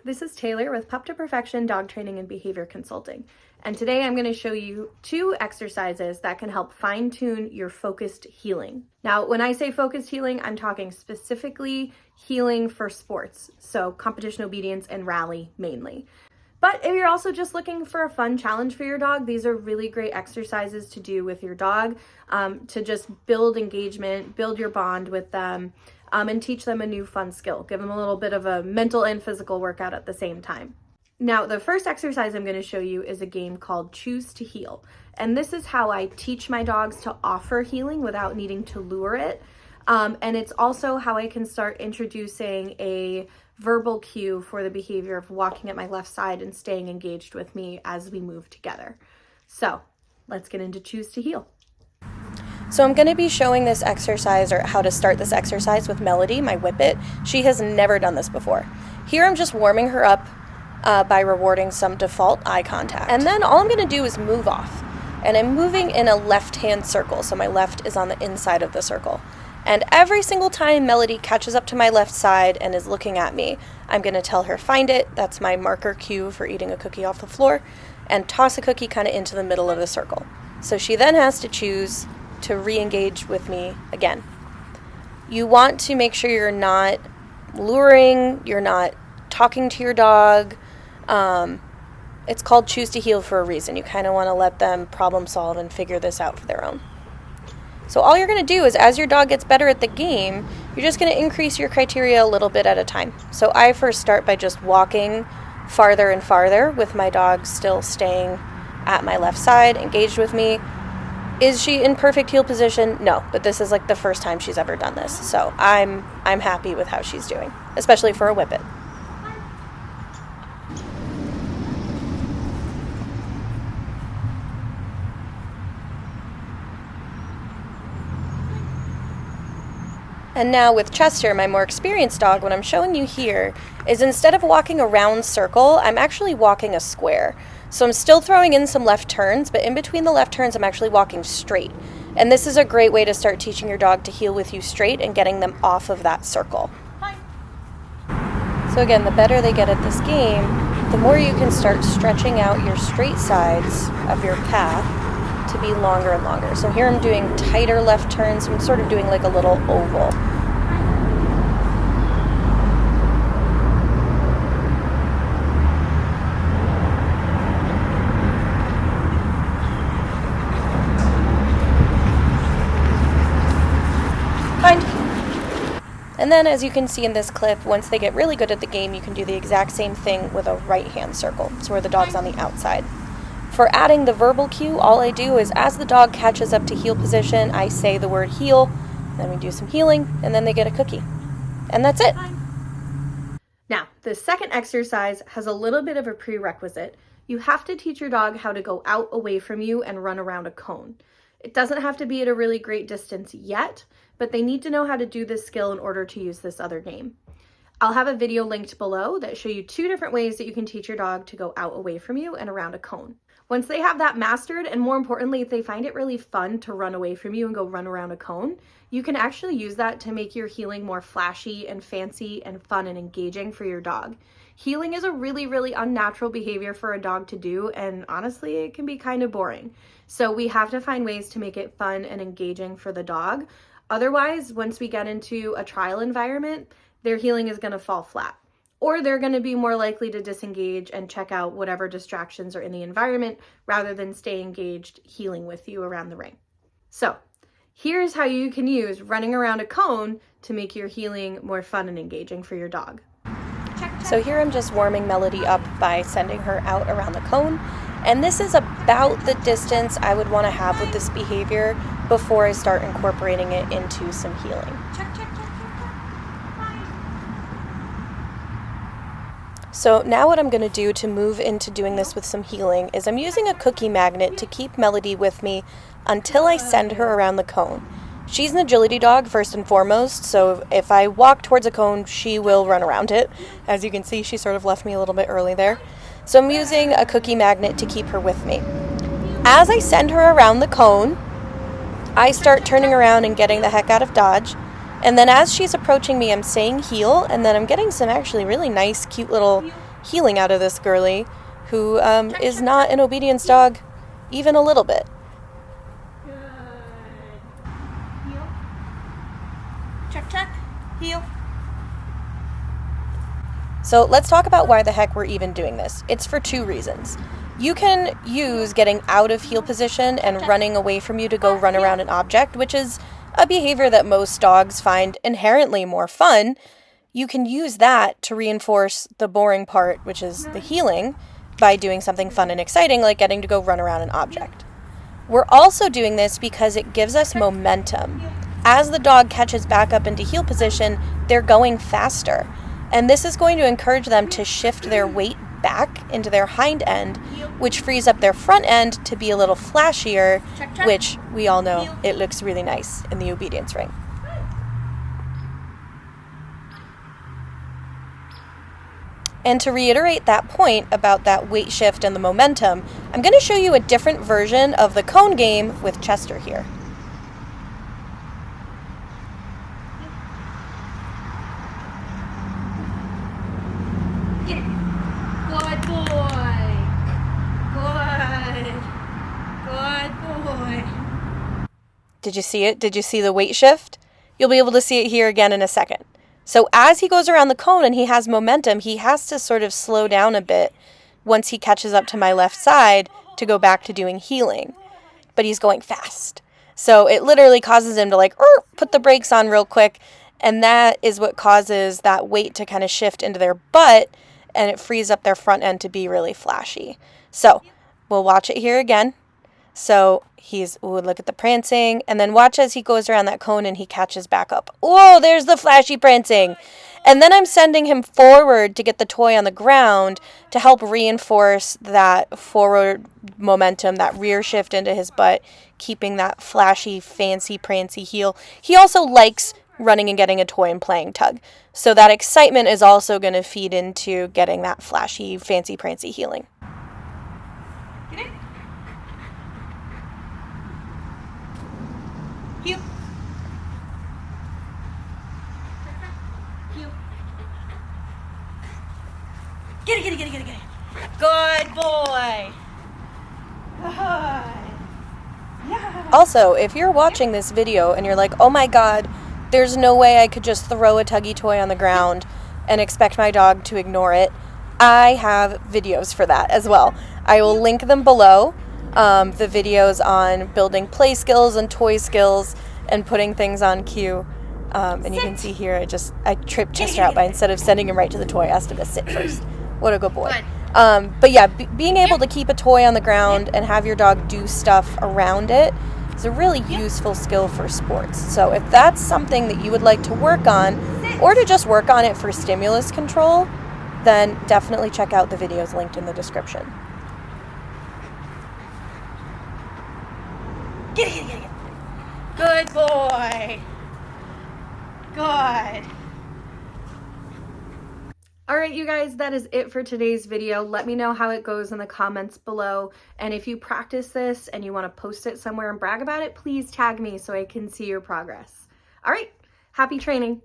this is Taylor with Pup to Perfection Dog Training and Behavior Consulting. And today I'm going to show you 2 exercises that can help fine-tune your focused heeling. Now, when I say focused heeling, I'm talking specifically heeling for sports, so competition obedience and rally mainly. But if you're also just looking for a fun challenge for your dog, these are really great exercises to do with your dog to just build engagement, build your bond with them, and teach them a new fun skill. Give them a little bit of a mental and physical workout at the same time. Now, the first exercise I'm going to show you is a game called Choose to Heel. And this is how I teach my dogs to offer heeling without needing to lure it. And it's also how I can start introducing a verbal cue for the behavior of walking at my left side and staying engaged with me as we move together. So let's get into Choose to Heel. So I'm going to be showing this exercise, or how to start this exercise, with Melody, my Whippet. She has never done this before. Here I'm just warming her up by rewarding some default eye contact. And then all I'm going to do is move off. And I'm moving in a left-hand circle, so my left is on the inside of the circle. And every single time Melody catches up to my left side and is looking at me, I'm going to tell her, find it, that's my marker cue for eating a cookie off the floor, and toss a cookie kind of into the middle of the circle. So she then has to choose to re-engage with me again. You want to make sure you're not luring, you're not talking to your dog. It's called Choose to Heel for a reason. You kind of want to let them problem solve and figure this out for their own. So all you're going to do is, as your dog gets better at the game, you're just going to increase your criteria a little bit at a time. So I first start by just walking farther and farther with my dog still staying at my left side, engaged with me. Is she in perfect heel position? No, but this is like the first time she's ever done this. So I'm happy with how she's doing, especially for a Whippet. And now with Chester, my more experienced dog, what I'm showing you here is, instead of walking a round circle, I'm actually walking a square. So I'm still throwing in some left turns, but in between the left turns, I'm actually walking straight. And this is a great way to start teaching your dog to heel with you straight and getting them off of that circle. So again, the better they get at this game, the more you can start stretching out your straight sides of your path to be longer and longer. So here I'm doing tighter left turns. I'm sort of doing like a little oval. And then, as you can see in this clip, once they get really good at the game, you can do the exact same thing with a right-hand circle, so where the dog's on the outside. For adding the verbal cue, all I do is, as the dog catches up to heel position, I say the word heel, then we do some heeling, and then they get a cookie. And that's it. Now, the second exercise has a little bit of a prerequisite. You have to teach your dog how to go out away from you and run around a cone. It doesn't have to be at a really great distance yet, but they need to know how to do this skill in order to use this other game. I'll have a video linked below that show you 2 different ways that you can teach your dog to go out away from you and around a cone. Once they have that mastered, and more importantly, if they find it really fun to run away from you and go run around a cone, you can actually use that to make your heeling more flashy and fancy and fun and engaging for your dog. Heeling is a really, really unnatural behavior for a dog to do, and honestly, it can be kind of boring. So we have to find ways to make it fun and engaging for the dog. Otherwise, once we get into a trial environment, their heeling is going to fall flat. Or they're going to be more likely to disengage and check out whatever distractions are in the environment rather than stay engaged heeling with you around the ring. So here's how you can use running around a cone to make your heeling more fun and engaging for your dog. So here I'm just warming Melody up by sending her out around the cone. And this is about the distance I would want to have with this behavior before I start incorporating it into some heeling. So now what I'm going to do to move into doing this with some heeling is I'm using a cookie magnet to keep Melody with me until I send her around the cone. She's an agility dog first and foremost, so if I walk towards a cone, she will run around it. As you can see, she sort of left me a little bit early there. So I'm using a cookie magnet to keep her with me. As I send her around the cone, I start turning around and getting the heck out of dodge. And then as she's approaching me, I'm saying heel, and then I'm getting some actually really nice, cute little healing out of this girly who is not an obedience dog even a little bit. Good. Heel. Check, check. Heel. So let's talk about why the heck we're even doing this. It's for two reasons. You can use getting out of heel position and running away from you to go run around an object, which is a behavior that most dogs find inherently more fun. You can use that to reinforce the boring part, which is the healing, by doing something fun and exciting like getting to go run around an object. We're also doing this because it gives us momentum. As the dog catches back up into heel position, they're going faster. And this is going to encourage them to shift their weight back into their hind end, which frees up their front end to be a little flashier, which we all know it looks really nice in the obedience ring. And to reiterate that point about that weight shift and the momentum, I'm going to show you a different version of the cone game with Chester here. Get it. Good boy. Good. Good boy. Did you see it? Did you see the weight shift? You'll be able to see it here again in a second. So as he goes around the cone and he has momentum, he has to sort of slow down a bit once he catches up to my left side to go back to doing healing. But he's going fast. So it literally causes him to like put the brakes on real quick. And that is what causes that weight to kind of shift into their butt, and it frees up their front end to be really flashy. So we'll watch it here again. So look at the prancing, and then watch as he goes around that cone and he catches back up. Whoa, there's the flashy prancing. And then I'm sending him forward to get the toy on the ground to help reinforce that forward momentum, that rear shift into his butt, keeping that flashy, fancy, prancy heel. He also likes running and getting a toy and playing tug. So that excitement is also going to feed into getting that flashy, fancy, prancy healing. Get it. Heel. Heel. Get it, get it, get it, get it, get it. Good boy. Good. Yeah. Also, if you're watching this video and you're like, oh my god, there's no way I could just throw a tuggy toy on the ground and expect my dog to ignore it, I have videos for that as well. I will link them below. The videos on building play skills and toy skills and putting things on cue. And you can see here, I tripped Chester out by instead of sending him right to the toy, I asked him to sit first. What a good boy. But yeah, being able to keep a toy on the ground and have your dog do stuff around it is a really useful skill for sports. So if that's something that you would like to work on, or to just work on it for stimulus control, then definitely check out the videos linked in the description. Get it, get it, get it, get it. Good boy. Good. All right, you guys, that is it for today's video. Let me know how it goes in the comments below. And if you practice this and you want to post it somewhere and brag about it, please tag me so I can see your progress. All right, happy training.